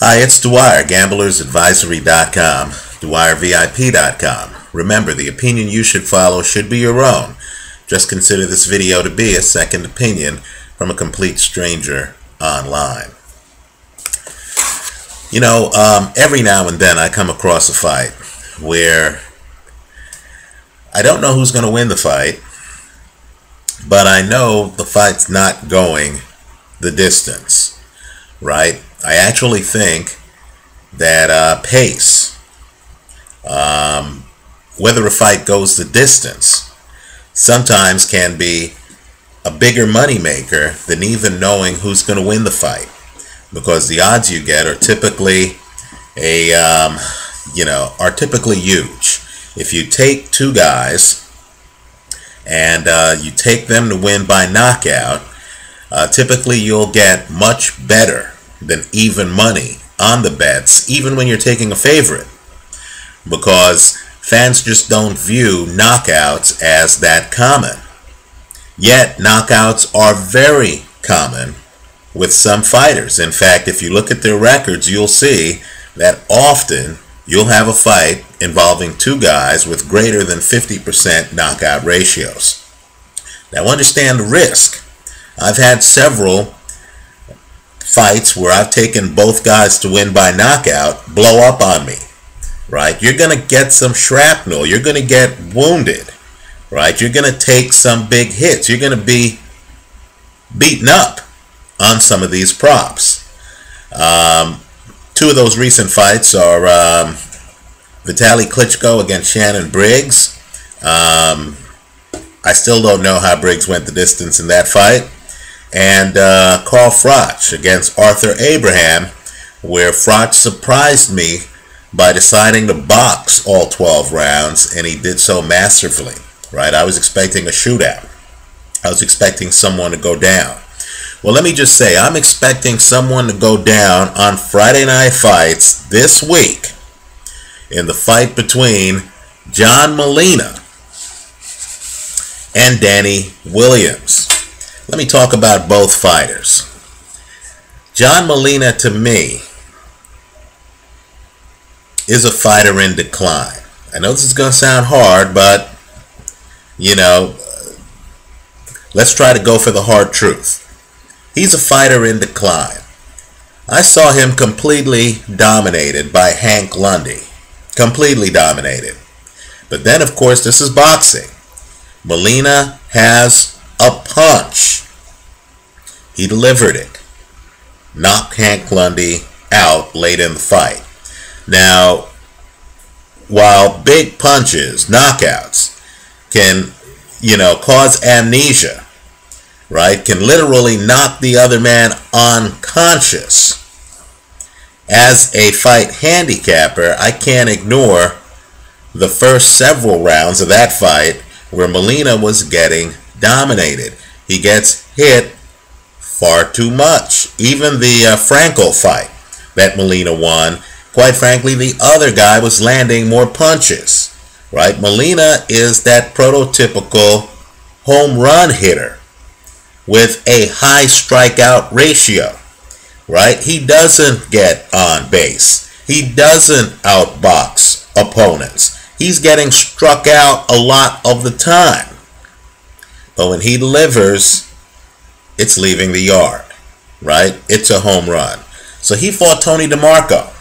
Hi, it's Dwyer, gamblersadvisory.com, dwyervip.com. Remember, the opinion you should follow should be your own. Just consider this video to be a second opinion from a complete stranger online. You know, every now and then I come across a fight where I don't know who's going to win the fight, but I know the fight's not going the distance, right? I actually think that pace, whether a fight goes the distance, sometimes can be a bigger moneymaker than even knowing who's going to win the fight, because the odds you get are typically typically huge. If you take two guys and you take them to win by knockout, typically you'll get much better than even money on the bets, even when you're taking a favorite, because fans just don't view knockouts as that common. Yet knockouts are very common with some fighters. In fact, if you look at their records, you'll see that often you'll have a fight involving two guys with greater than 50% knockout ratios. Now understand the risk. I've had several fights where I've taken both guys to win by knockout blow up on me, right? You're going to get some shrapnel. You're going to get wounded, right? You're going to take some big hits. You're going to be beaten up on some of these props. Two of those recent fights are Vitaly Klitschko against Shannon Briggs. I still don't know how Briggs went the distance in that fight. And Carl Froch against Arthur Abraham, where Froch surprised me by deciding to box all 12 rounds, and he did so masterfully, right? I was expecting a shootout. I was expecting someone to go down. Well, let me just say, I'm expecting someone to go down on Friday Night Fights this week in the fight between John Molina and Dannie Williams. Let me talk about both fighters. John Molina, to me, is a fighter in decline. I know this is going to sound hard, but, you know, let's try to go for the hard truth. He's a fighter in decline. I saw him completely dominated by Hank Lundy. Completely dominated. But then, of course, this is boxing. Molina has a punch. He delivered it. Knocked Hank Lundy out late in the fight. Now, while big punches, knockouts, can, cause amnesia, right? Can literally knock the other man unconscious. As a fight handicapper, I can't ignore the first several rounds of that fight where Molina was getting dominated. He gets hit far too much. Even the Franco fight that Molina won, quite frankly, the other guy was landing more punches, right? Molina is that prototypical home run hitter with a high strikeout ratio, right? He doesn't get on base. He doesn't outbox opponents. He's getting struck out a lot of the time. But when he delivers, it's leaving the yard, right? It's a home run. So he fought Tony DeMarco.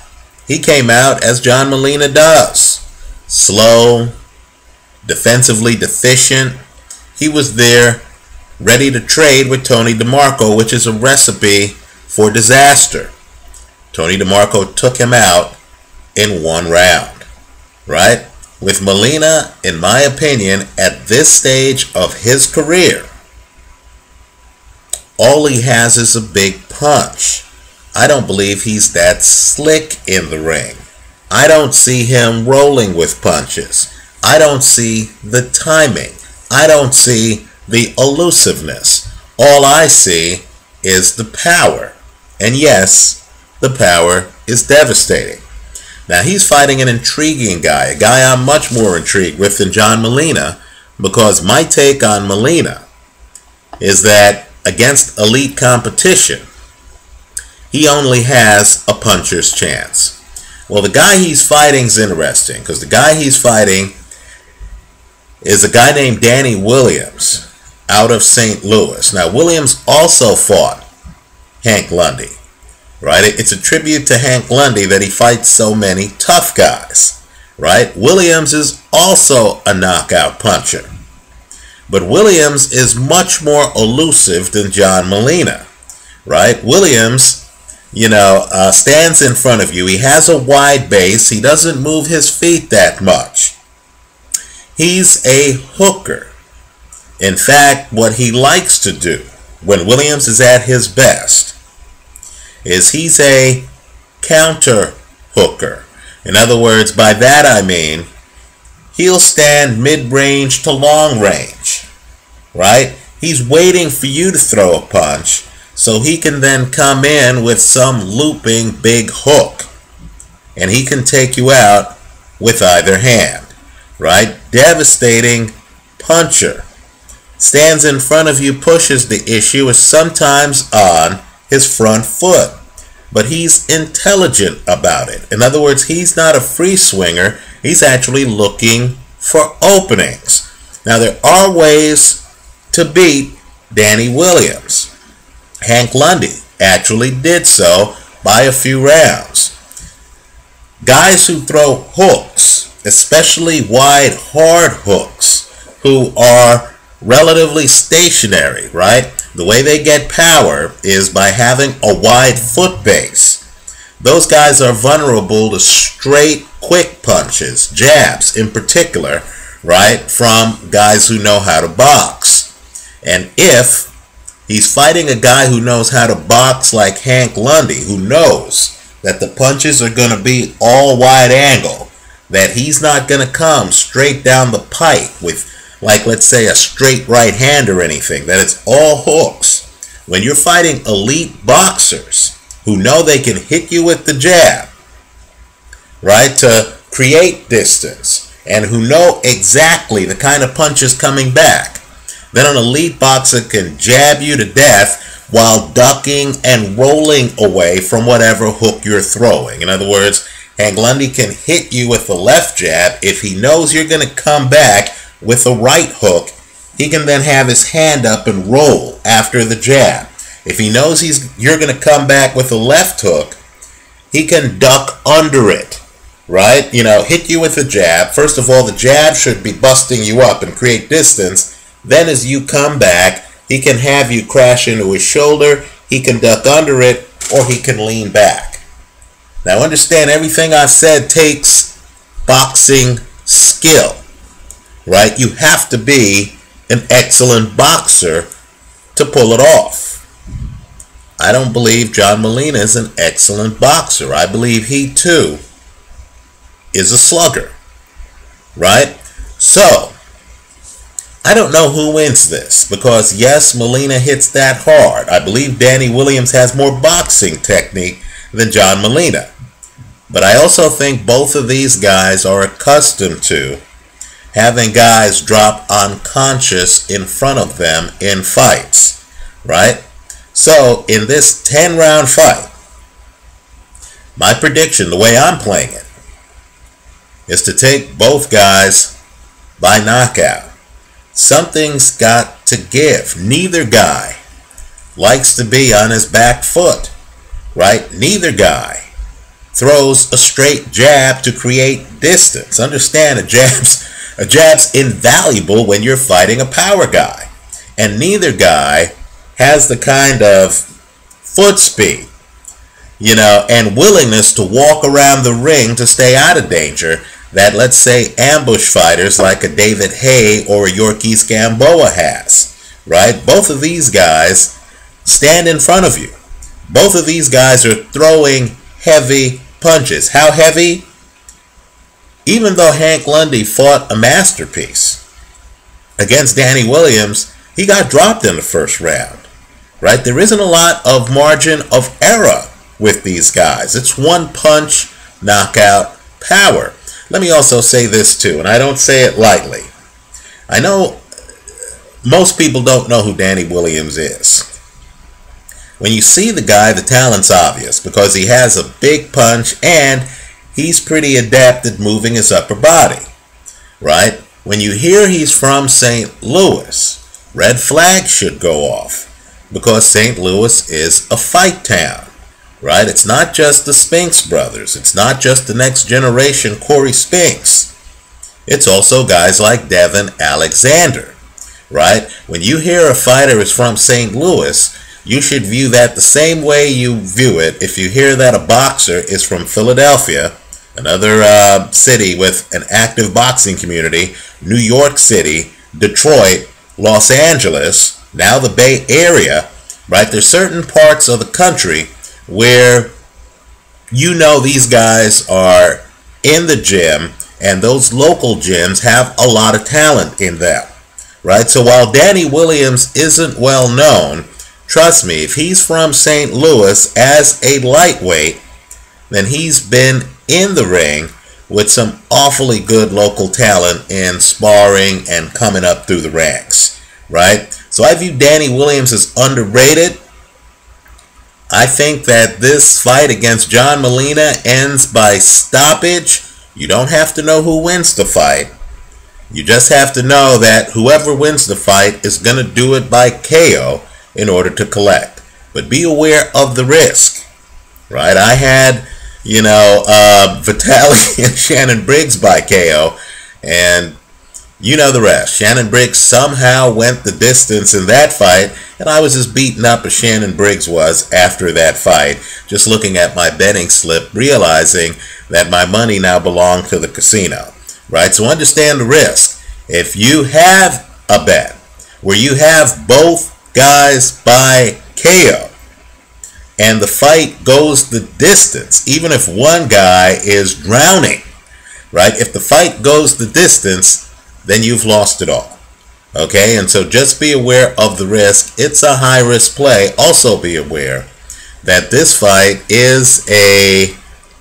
He came out as John Molina does. Slow, defensively deficient. He was there ready to trade with Tony DeMarco, which is a recipe for disaster. Tony DeMarco took him out in one round, right? With Molina, in my opinion, at this stage of his career, all he has is a big punch. I don't believe he's that slick in the ring. I don't see him rolling with punches. I don't see the timing. I don't see the elusiveness. All I see is the power. And yes, the power is devastating. Now, he's fighting an intriguing guy, a guy I'm much more intrigued with than John Molina, because my take on Molina is that against elite competition, he only has a puncher's chance. Well, the guy he's fighting is interesting because the guy he's fighting is a guy named Dannie Williams out of St. Louis. Now, Williams also fought Hank Lundy, right? It's a tribute to Hank Lundy that he fights so many tough guys, right? Williams is also a knockout puncher. But Williams is much more elusive than John Molina, right? Williams, stands in front of you. He has a wide base. He doesn't move his feet that much. He's a hooker. In fact, what he likes to do when Williams is at his best is he's a counter hooker. In other words, by that I mean he'll stand mid-range to long range, right? He's waiting for you to throw a punch so he can then come in with some looping big hook, and he can take you out with either hand, right? Devastating puncher. Stands in front of you, pushes the issue, is sometimes on his front foot, but he's intelligent about it. In other words, he's not a free swinger. He's actually looking for openings. Now, there are ways to beat Dannie Williams. Hank Lundy actually did so by a few rounds. Guys who throw hooks, especially wide, hard hooks, who are relatively stationary, right? The way they get power is by having a wide foot base. Those guys are vulnerable to straight, quick punches, jabs in particular, right, from guys who know how to box. And if he's fighting a guy who knows how to box like Hank Lundy, who knows that the punches are going to be all wide angle, that he's not going to come straight down the pipe with, like, let's say, a straight right hand or anything, that it's all hooks. When you're fighting elite boxers who know they can hit you with the jab, right, to create distance, and who know exactly the kind of punches coming back, then an elite boxer can jab you to death while ducking and rolling away from whatever hook you're throwing. In other words, Hank Lundy can hit you with the left jab. If he knows you're going to come back with a right hook, he can then have his hand up and roll after the jab. If he knows you're going to come back with a left hook, he can duck under it, right? Hit you with a jab. First of all, the jab should be busting you up and create distance. Then as you come back, he can have you crash into his shoulder, he can duck under it, or he can lean back. Now understand, everything I've said takes boxing skill, right? You have to be an excellent boxer to pull it off. I don't believe John Molina is an excellent boxer. I believe he too is a slugger, right? So, I don't know who wins this because, yes, Molina hits that hard. I believe Dannie Williams has more boxing technique than John Molina. But I also think both of these guys are accustomed to having guys drop unconscious in front of them in fights, right? So, in this 10-round fight, my prediction, the way I'm playing it, is to take both guys by knockout. Something's got to give. Neither guy likes to be on his back foot, right? Neither guy throws a straight jab to create distance. Understand, a jab's invaluable when you're fighting a power guy. And neither guy has the kind of foot speed, and willingness to walk around the ring to stay out of danger that, let's say, ambush fighters like a David Haye or a Yorkis Gamboa has, right? Both of these guys stand in front of you. Both of these guys are throwing heavy punches. How heavy? Even though Hank Lundy fought a masterpiece against Dannie Williams, he got dropped in the first round, right? There isn't a lot of margin of error with these guys. It's one punch, knockout, power. Let me also say this too, and I don't say it lightly. I know most people don't know who Dannie Williams is. when you see the guy, the talent's obvious because he has a big punch and he's pretty adept at moving his upper body, right? When you hear he's from St. Louis, red flags should go off because St. Louis is a fight town, right? It's not just the Spinks brothers. It's not just the next generation Corey Spinks. It's also guys like Devin Alexander, right? When you hear a fighter is from St. Louis, you should view that the same way you view it if you hear that a boxer is from Philadelphia, another city with an active boxing community, New York City, Detroit, Los Angeles, now the Bay Area, right? There's certain parts of the country where you know these guys are in the gym and those local gyms have a lot of talent in them, right? So while Dannie Williams isn't well known, trust me, if he's from St. Louis as a lightweight, then he's been in the ring with some awfully good local talent in sparring and coming up through the ranks, right? So I view Dannie Williams as underrated. I think that this fight against John Molina ends by stoppage. You don't have to know who wins the fight. You just have to know that whoever wins the fight is going to do it by KO in order to collect. But be aware of the risk, right? I had, Vitaly and Shannon Briggs by KO, and you know the rest. Shannon Briggs somehow went the distance in that fight, and I was as beaten up as Shannon Briggs was after that fight, just looking at my betting slip, realizing that my money now belonged to the casino, right? So understand the risk. If you have a bet where you have both guys by KO and the fight goes the distance, even if one guy is drowning, right? If the fight goes the distance, then you've lost it all, okay? And so just be aware of the risk. It's a high-risk play. Also be aware that this fight is a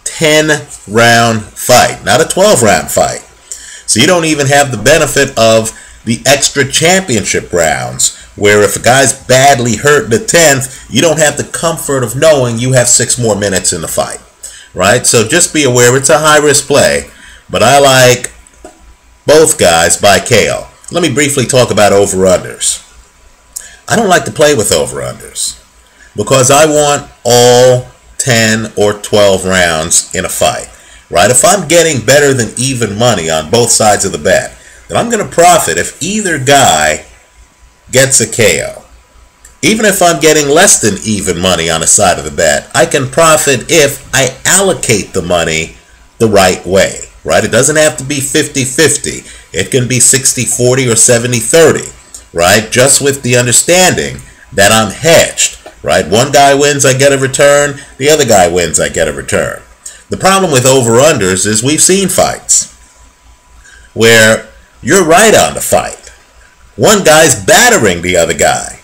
10-round fight, not a 12-round fight. So you don't even have the benefit of the extra championship rounds, where if a guy's badly hurt in the 10th, you don't have the comfort of knowing you have 6 more minutes in the fight, right? So just be aware it's a high-risk play, but I like both guys by KO. Let me briefly talk about over-unders. I don't like to play with over-unders because I want all 10 or 12 rounds in a fight, right? If I'm getting better than even money on both sides of the bet, then I'm going to profit if either guy gets a KO. Even if I'm getting less than even money on a side of the bet, I can profit if I allocate the money the right way, right? It doesn't have to be 50-50. It can be 60-40 or 70-30, right? Just with the understanding that I'm hedged, right? One guy wins, I get a return. The other guy wins, I get a return. The problem with over-unders is we've seen fights where you're right on the fight. One guy's battering the other guy,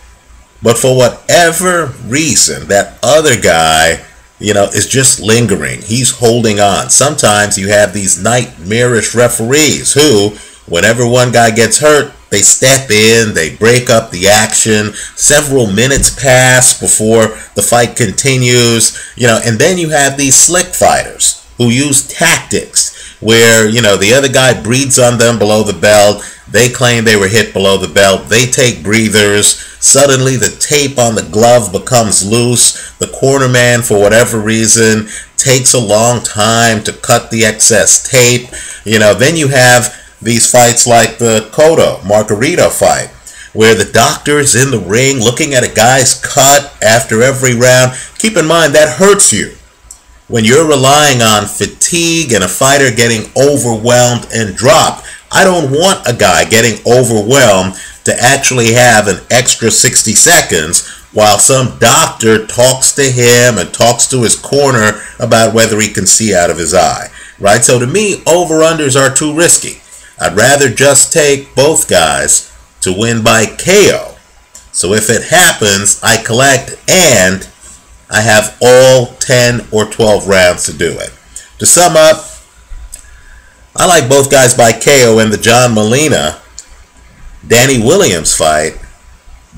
but for whatever reason, that other guy, is just lingering. He's holding on. Sometimes you have these nightmarish referees who, whenever one guy gets hurt, they step in, they break up the action. Several minutes pass before the fight continues, and then you have these slick fighters who use tactics where, the other guy breathes on them below the belt. They claim they were hit below the belt. They take breathers. Suddenly the tape on the glove becomes loose. The cornerman, for whatever reason, takes a long time to cut the excess tape. Then you have these fights like the Cotto Margarito fight, where the doctor's in the ring looking at a guy's cut after every round. Keep in mind, that hurts you. When you're relying on fatigue and a fighter getting overwhelmed and dropped, I don't want a guy getting overwhelmed to actually have an extra 60 seconds while some doctor talks to him and talks to his corner about whether he can see out of his eye, right? So to me, over-unders are too risky. I'd rather just take both guys to win by KO. So if it happens, I collect and I have all 10 or 12 rounds to do it. To sum up, I like both guys by KO in the John Molina Dannie Williams fight.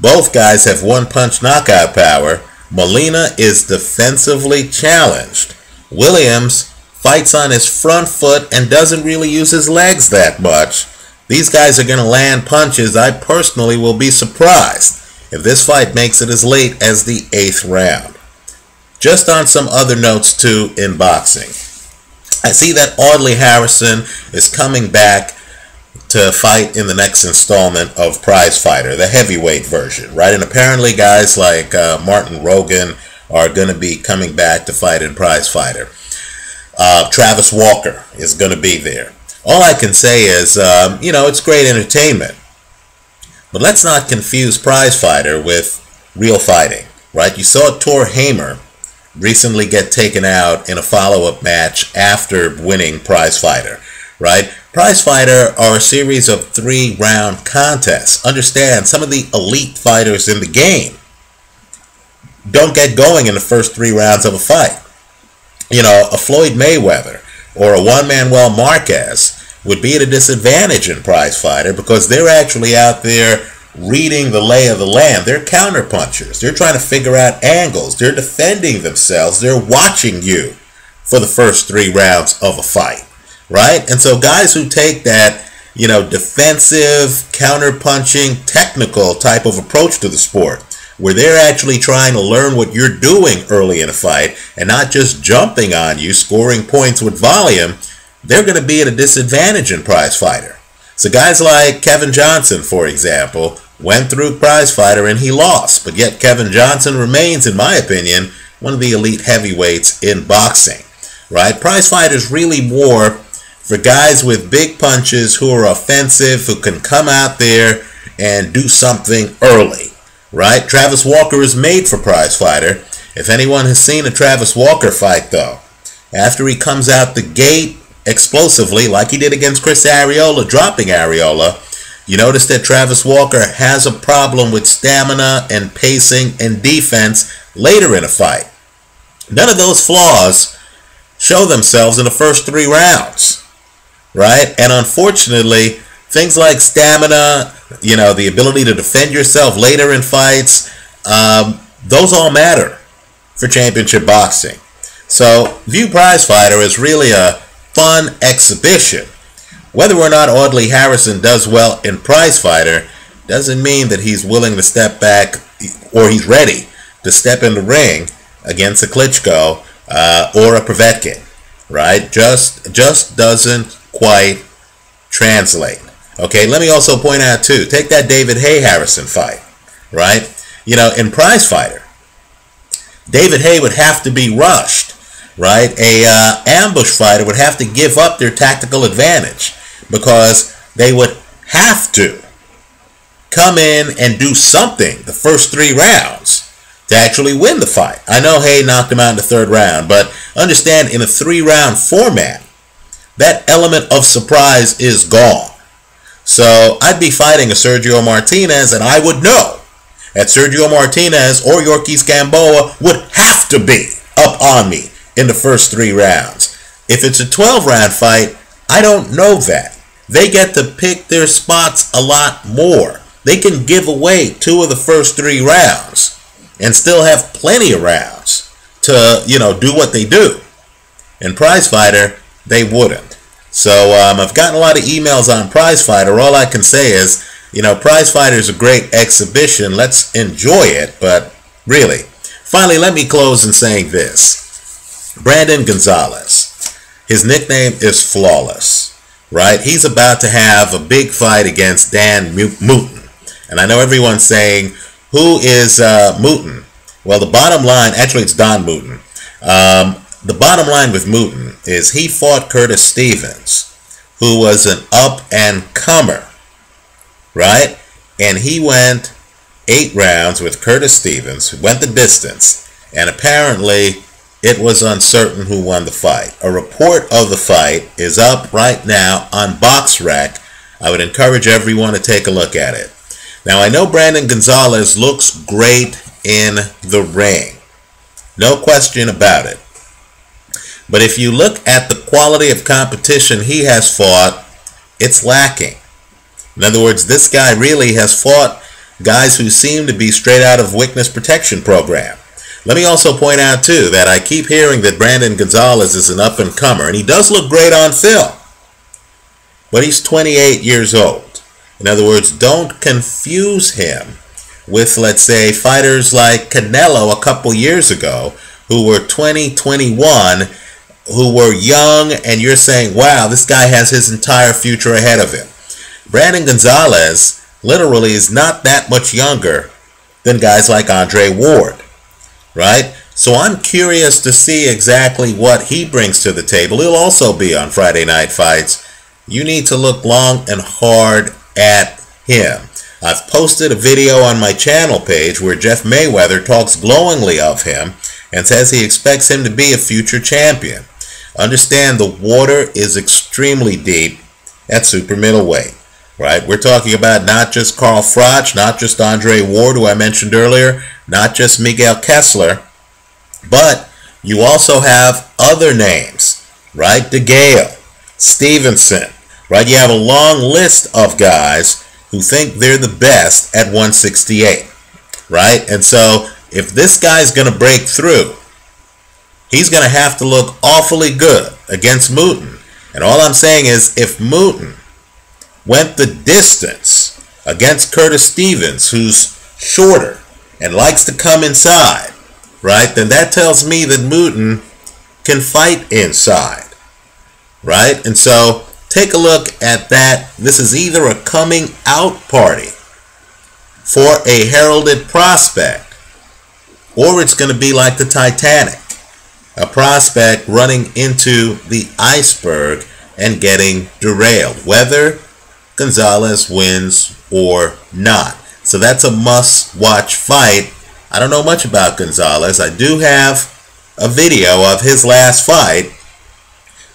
Both guys have one-punch knockout power. Molina is defensively challenged. Williams fights on his front foot and doesn't really use his legs that much. These guys are going to land punches. I personally will be surprised if this fight makes it as late as the 8th round. Just on some other notes too in boxing. I see that Audley Harrison is coming back to fight in the next installment of Prizefighter, the heavyweight version, right? And apparently guys like Martin Rogan are going to be coming back to fight in Prizefighter. Travis Walker is going to be there. All I can say is, it's great entertainment. But let's not confuse Prizefighter with real fighting, right? You saw Tor Hamer recently get taken out in a follow-up match after winning Prizefighter, right? Prizefighter are a series of 3-round contests. Understand, some of the elite fighters in the game don't get going in the first 3 rounds of a fight. A Floyd Mayweather or a Juan Manuel Marquez would be at a disadvantage in Prizefighter because they're actually out there reading the lay of the land. They're counterpunchers. They're trying to figure out angles. They're defending themselves. They're watching you for the first 3 rounds of a fight, right? And so guys who take that, defensive, counterpunching, technical type of approach to the sport, where they're actually trying to learn what you're doing early in a fight and not just jumping on you, scoring points with volume, they're going to be at a disadvantage in Prizefighter. So guys like Kevin Johnson, for example, went through Prizefighter and he lost. But yet Kevin Johnson remains, in my opinion, one of the elite heavyweights in boxing, right? Prizefighter is really more for guys with big punches who are offensive, who can come out there and do something early, right? Travis Walker is made for Prizefighter. If anyone has seen a Travis Walker fight, though, after he comes out the gate explosively, like he did against Chris Arreola, dropping Arreola, you notice that Travis Walker has a problem with stamina and pacing and defense later in a fight. None of those flaws show themselves in the first 3 rounds, right? And unfortunately, things like stamina, the ability to defend yourself later in fights, those all matter for championship boxing. So view Prizefighter as really a fun exhibition. Whether or not Audley Harrison does well in Prizefighter doesn't mean that he's willing to step back or he's ready to step in the ring against a Klitschko or a Povetkin, right? Just doesn't quite translate. Okay, let me also point out too, take that David Haye Harrison fight, right? In Prizefighter, David Haye would have to be rushed, right? A ambush fighter would have to give up their tactical advantage because they would have to come in and do something the first 3 rounds to actually win the fight. I know Haye knocked him out in the 3rd round, but understand, in a 3-round format, that element of surprise is gone. So I'd be fighting a Sergio Martinez, and I would know that Sergio Martinez or Yorkis Gamboa would have to be up on me in the first 3 rounds. If it's a 12-round fight, I don't know that. They get to pick their spots a lot more. They can give away 2 of the first 3 rounds and still have plenty of rounds to, do what they do. In Prizefighter, they wouldn't. So I've gotten a lot of emails on Prizefighter. All I can say is, Prizefighter is a great exhibition. Let's enjoy it. But really, finally, let me close in saying this. Brandon Gonzales, his nickname is Flawless, right? He's about to have a big fight against Dan Mouton. And I know everyone's saying, who is Mouton? Well, the bottom line, actually it's Don Mouton. The bottom line with Mouton is he fought Curtis Stevens, who was an up-and-comer, right? And he went 8 rounds with Curtis Stevens, who went the distance, and apparently it was uncertain who won the fight. A report of the fight is up right now on BoxRec. I would encourage everyone to take a look at it. Now, I know Brandon Gonzales looks great in the ring. No question about it. But if you look at the quality of competition he has fought, it's lacking. In other words, this guy really has fought guys who seem to be straight out of witness protection program. Let me also point out, too, that I keep hearing that Brandon Gonzales is an up-and-comer, and he does look great on film. But he's 28 years old. In other words, don't confuse him with, let's say, fighters like Canelo a couple years ago who were 20, 21, who were young, and you're saying, wow, this guy has his entire future ahead of him. Brandon Gonzales literally is not that much younger than guys like Andre Ward, right? So I'm curious to see exactly what he brings to the table. He'll also be on Friday Night Fights. You need to look long and hard at him. I've posted a video on my channel page where Jeff Mayweather talks glowingly of him and says he expects him to be a future champion. Understand the water is extremely deep at super middleweight, right? We're talking about not just Carl Froch, not just Andre Ward, who I mentioned earlier, not just Miguel Kessler, but you also have other names, right? DeGale, Stevenson, right? You have a long list of guys who think they're the best at 168, right? And so if this guy's going to break through, he's going to have to look awfully good against Mouton. And all I'm saying is if Mouton went the distance against Curtis Stevens, who's shorter and likes to come inside, right, then that tells me that Mouton can fight inside, right? And so take a look at that. This is either a coming out party for a heralded prospect, or it's going to be like the Titanic, a prospect running into the iceberg and getting derailed, whether Gonzales wins or not. So that's a must-watch fight. I don't know much about Gonzales. I do have a video of his last fight,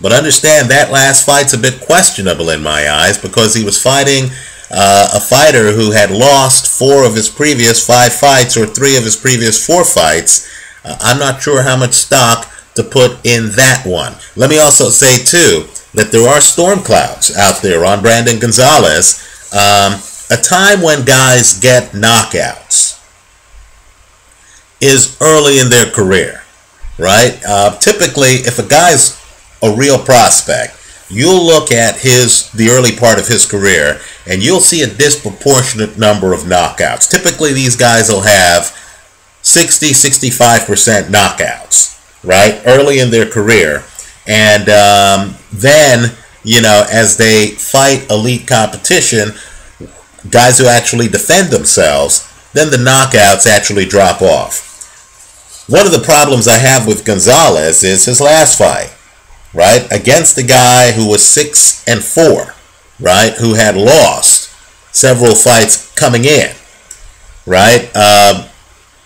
but understand that last fight's a bit questionable in my eyes because he was fighting a fighter who had lost 4 of his previous 5 fights or 3 of his previous 4 fights. I'm not sure how much stock to put in that one. Let me also say, too, that there are storm clouds out there on Brandon Gonzales. A time when guys get knockouts is early in their career, right? Typically, if a guy's a real prospect, you'll look at the early part of his career and you'll see a disproportionate number of knockouts. Typically, these guys will have 60-65% knockouts, right, early in their career. And then, you know, as they fight elite competition, guys who actually defend themselves, then the knockouts actually drop off. One of the problems I have with Gonzales is his last fight, right, against a guy who was 6-4, right, who had lost several fights coming in, right,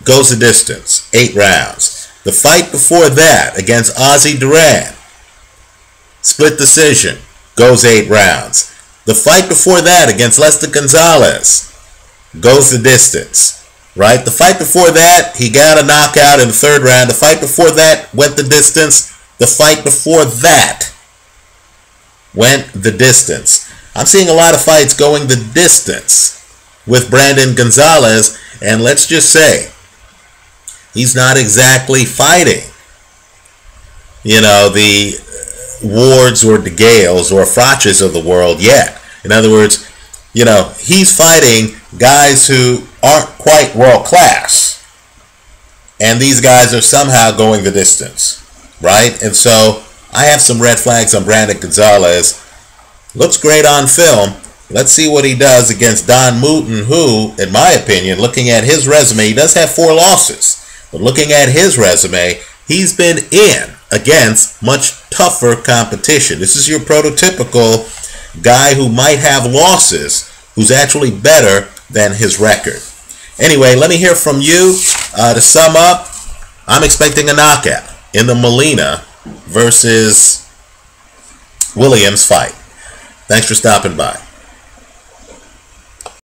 goes the distance, 8 rounds. The fight before that against Ozzy Duran, split decision, goes 8 rounds. The fight before that against Lester Gonzales goes the distance, right? The fight before that, he got a knockout in the 3rd round. The fight before that went the distance. The fight before that went the distance. I'm seeing a lot of fights going the distance with Brandon Gonzales, and let's just say he's not exactly fighting, you know, the Wards or DeGales or Froches of the world yet. In other words, you know, he's fighting guys who aren't quite world class, and these guys are somehow going the distance, right? And so I have some red flags on Brandon Gonzales. Looks great on film. Let's see what he does against Don Mouton, who, in my opinion, looking at his resume, he does have 4 losses, but looking at his resume, he's been in against much tougher competition. This is your prototypical guy who might have losses, who's actually better than his record. Anyway, let me hear from you. To sum up, I'm expecting a knockout in the Molina versus Williams fight. Thanks for stopping by.